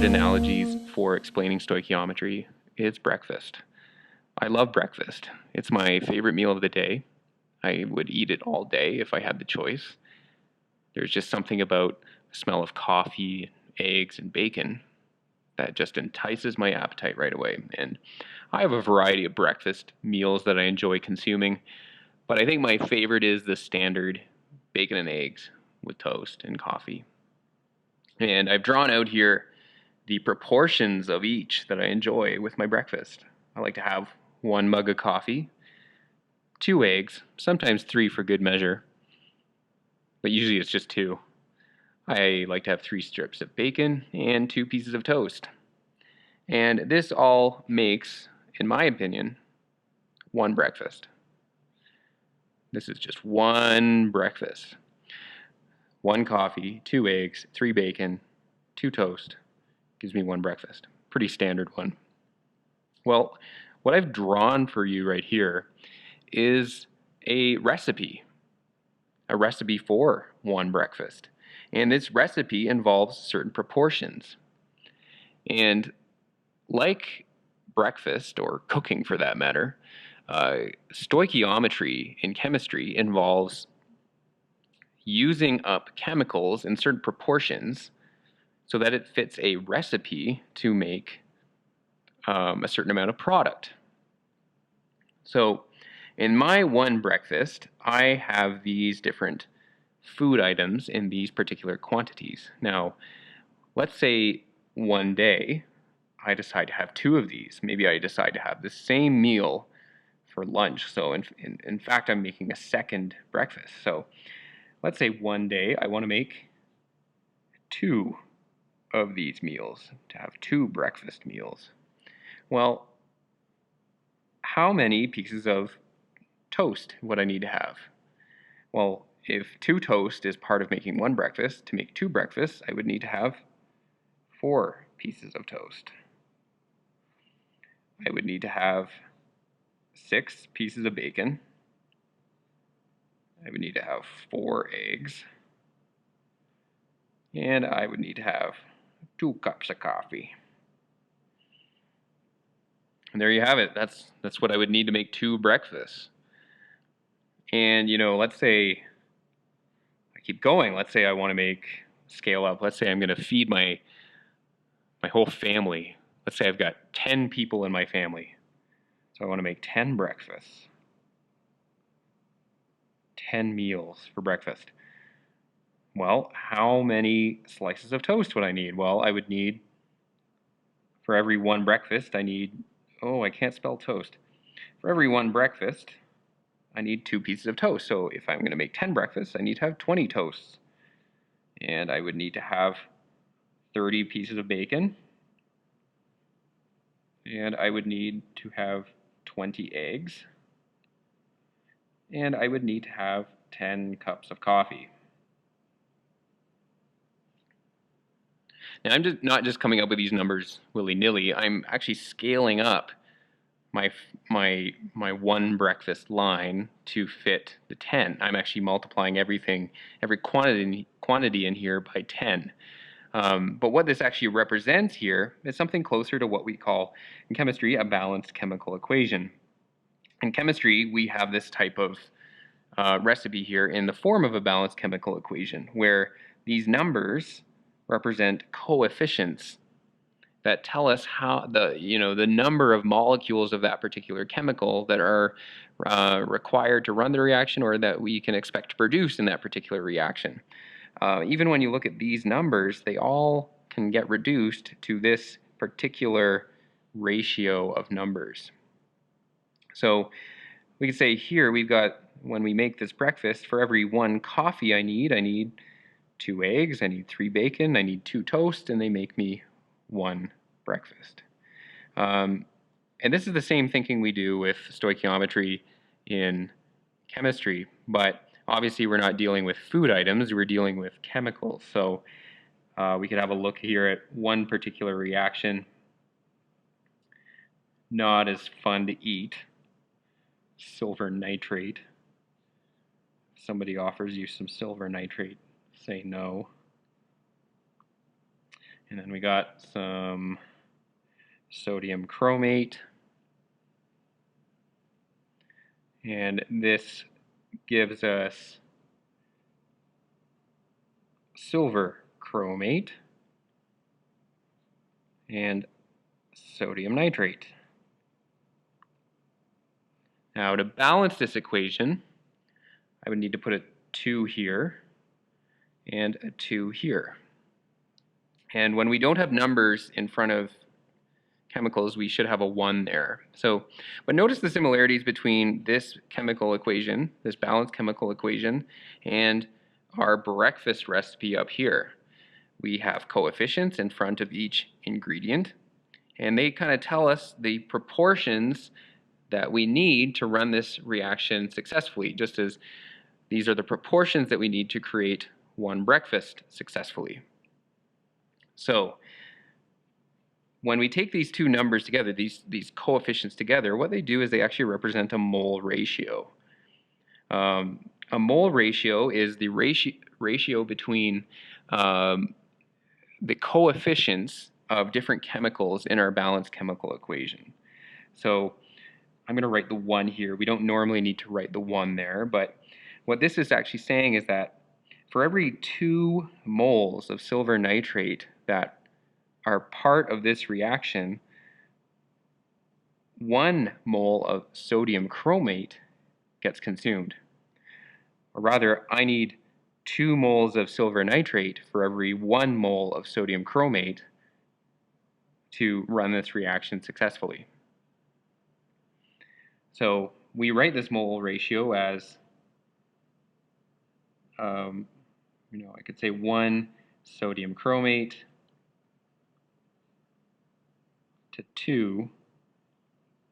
analogies for explaining stoichiometry is breakfast. I love breakfast. It's my favorite meal of the day. I would eat it all day if I had the choice. There's just something about the smell of coffee, eggs, and bacon that just entices my appetite right away. And I have a variety of breakfast meals that I enjoy consuming, but I think my favorite is the standard bacon and eggs with toast and coffee. And I've drawn out here the proportions of each that I enjoy with my breakfast. I like to have 1 mug of coffee, 2 eggs, sometimes 3 for good measure, but usually it's just 2. I like to have 3 strips of bacon and 2 pieces of toast. And this all makes, in my opinion, one breakfast. This is just one breakfast. 1 coffee, 2 eggs, 3 bacon, 2 toast. Gives me one breakfast. Pretty standard one. Well, what I've drawn for you right here is a recipe for one breakfast. And this recipe involves certain proportions. And like breakfast, or cooking for that matter, stoichiometry in chemistry involves using up chemicals in certain proportions so that it fits a recipe to make a certain amount of product. So in my one breakfast, I have these different food items in these particular quantities. Now, let's say one day I decide to have 2 of these. Maybe I decide to have the same meal for lunch. So in fact, I'm making a second breakfast. So let's say one day I want to make 2 of these meals, to have 2 breakfast meals. Well, how many pieces of toast would I need to have? Well, if 2 toast is part of making one breakfast, to make 2 breakfasts, I would need to have 4 pieces of toast. I would need to have 6 pieces of bacon. I would need to have 4 eggs. And I would need to have 2 cups of coffee. And there you have it. That's what I would need to make 2 breakfasts. And let's say I keep going. Let's say I want to scale up. Let's say I'm going to feed my whole family. Let's say I've got 10 people in my family. So I want to make 10 breakfasts. 10 meals for breakfast. Well, how many slices of toast would I need? Well, I would need, for every 1 breakfast, I can't spell toast. For every 1 breakfast, I need 2 pieces of toast. So if I'm going to make 10 breakfasts, I need to have 20 toasts. And I would need to have 30 pieces of bacon. And I would need to have 20 eggs. And I would need to have 10 cups of coffee. Now, I'm just not just coming up with these numbers willy-nilly. I'm actually scaling up my one breakfast line to fit the 10. I'm actually multiplying every quantity in here by 10. But what this actually represents here is something closer to what we call in chemistry a balanced chemical equation. In chemistry, we have this type of recipe here in the form of a balanced chemical equation, where these numbers represent coefficients that tell us how the number of molecules of that particular chemical that are required to run the reaction, or that we can expect to produce in that particular reaction. Even when you look at these numbers, they all can get reduced to this particular ratio of numbers. So we can say here we've got, when we make this breakfast, for every 1 coffee I need 2 eggs, I need 3 bacon, I need 2 toast, and they make me 1 breakfast. And this is the same thinking we do with stoichiometry in chemistry, but obviously we're not dealing with food items, we're dealing with chemicals. So we could have a look here at one particular reaction. Not as fun to eat. Silver nitrate. If somebody offers you some silver nitrate, say no. And then we got some sodium chromate. And this gives us silver chromate and sodium nitrate. Now to balance this equation, I would need to put a 2 here and a 2 here. And when we don't have numbers in front of chemicals, we should have a 1 there. But notice the similarities between this chemical equation, this balanced chemical equation, and our breakfast recipe up here. We have coefficients in front of each ingredient, and they kind of tell us the proportions that we need to run this reaction successfully, just as these are the proportions that we need to create one breakfast successfully. So when we take these two numbers together, these coefficients together, what they do is they actually represent a mole ratio. A mole ratio is the ratio between the coefficients of different chemicals in our balanced chemical equation. So I'm going to write the 1 here. We don't normally need to write the 1 there, but what this is actually saying is that for every 2 moles of silver nitrate that are part of this reaction, 1 mole of sodium chromate gets consumed. Or rather, I need 2 moles of silver nitrate for every 1 mole of sodium chromate to run this reaction successfully. So we write this mole ratio as, I could say 1 sodium chromate to 2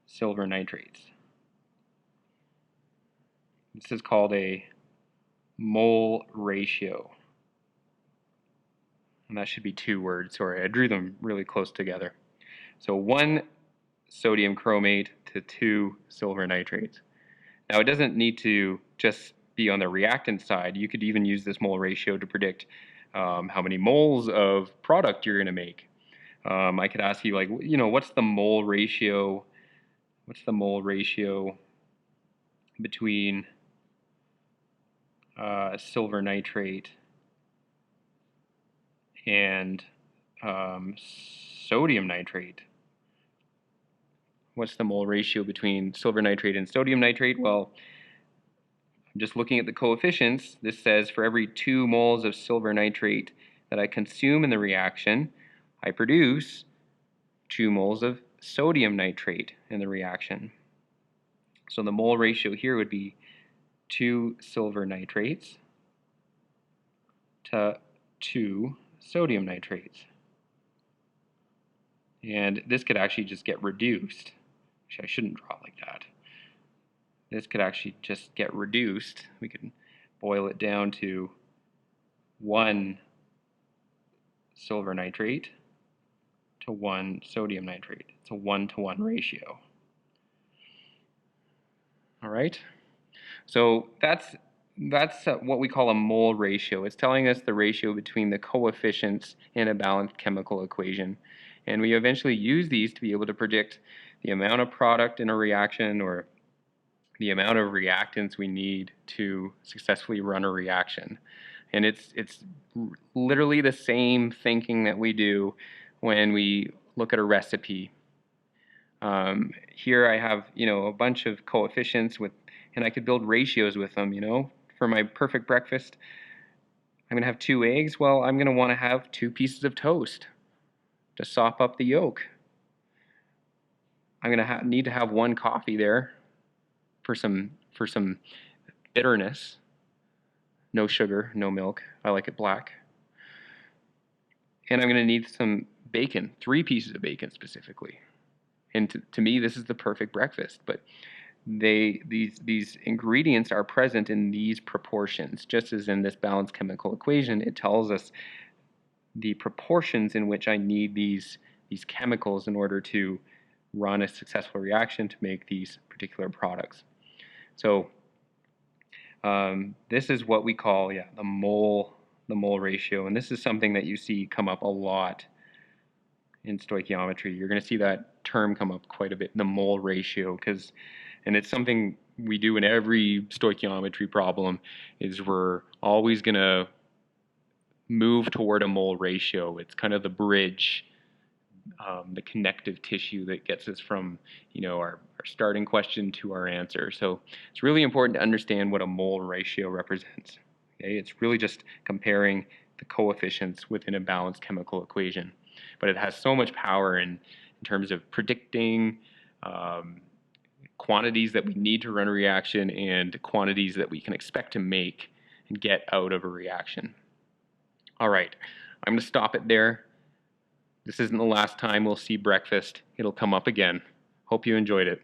silver nitrates. This is called a mole ratio. And that should be 2 words. Sorry, I drew them really close together. So 1 sodium chromate to 2 silver nitrates. Now it doesn't need to just be on the reactant side. You could even use this mole ratio to predict how many moles of product you're going to make. I could ask you, like, what's the mole ratio? What's the mole ratio between silver nitrate and sodium nitrate? What's the mole ratio between silver nitrate and sodium nitrate? Well, I'm just looking at the coefficients. This says for every 2 moles of silver nitrate that I consume in the reaction, I produce 2 moles of sodium nitrate in the reaction. So the mole ratio here would be 2 silver nitrates to 2 sodium nitrates. And this could actually just get reduced. Actually, I shouldn't draw it like that. This could actually just get reduced. We could boil it down to 1 silver nitrate to 1 sodium nitrate. It's a 1-to-1 ratio. All right? So that's what we call a mole ratio. It's telling us the ratio between the coefficients in a balanced chemical equation. And we eventually use these to be able to predict the amount of product in a reaction or the amount of reactants we need to successfully run a reaction. And it's literally the same thinking that we do when we look at a recipe. Here I have, a bunch of coefficients and I could build ratios with them, For my perfect breakfast, I'm going to have 2 eggs. Well, I'm going to want to have 2 pieces of toast to sop up the yolk. I'm going to need to have 1 coffee there for some bitterness. No sugar, no milk. I like it black. And I'm going to need some bacon, 3 pieces of bacon specifically. And to me, this is the perfect breakfast. But these ingredients are present in these proportions, just as in this balanced chemical equation. It tells us the proportions in which I need these chemicals in order to run a successful reaction to make these particular products. So this is what we call the mole ratio, and this is something that you see come up a lot in stoichiometry. You're going to see that term come up quite a bit in the mole ratio, and it's something we do in every stoichiometry problem, is we're always going to move toward a mole ratio. It's kind of the bridge, the connective tissue that gets us from, our starting question to our answer. So it's really important to understand what a mole ratio represents. Okay? It's really just comparing the coefficients within a balanced chemical equation. But it has so much power in terms of predicting quantities that we need to run a reaction and quantities that we can expect to make and get out of a reaction. All right, I'm going to stop it there. This isn't the last time we'll see breakfast. It'll come up again. Hope you enjoyed it.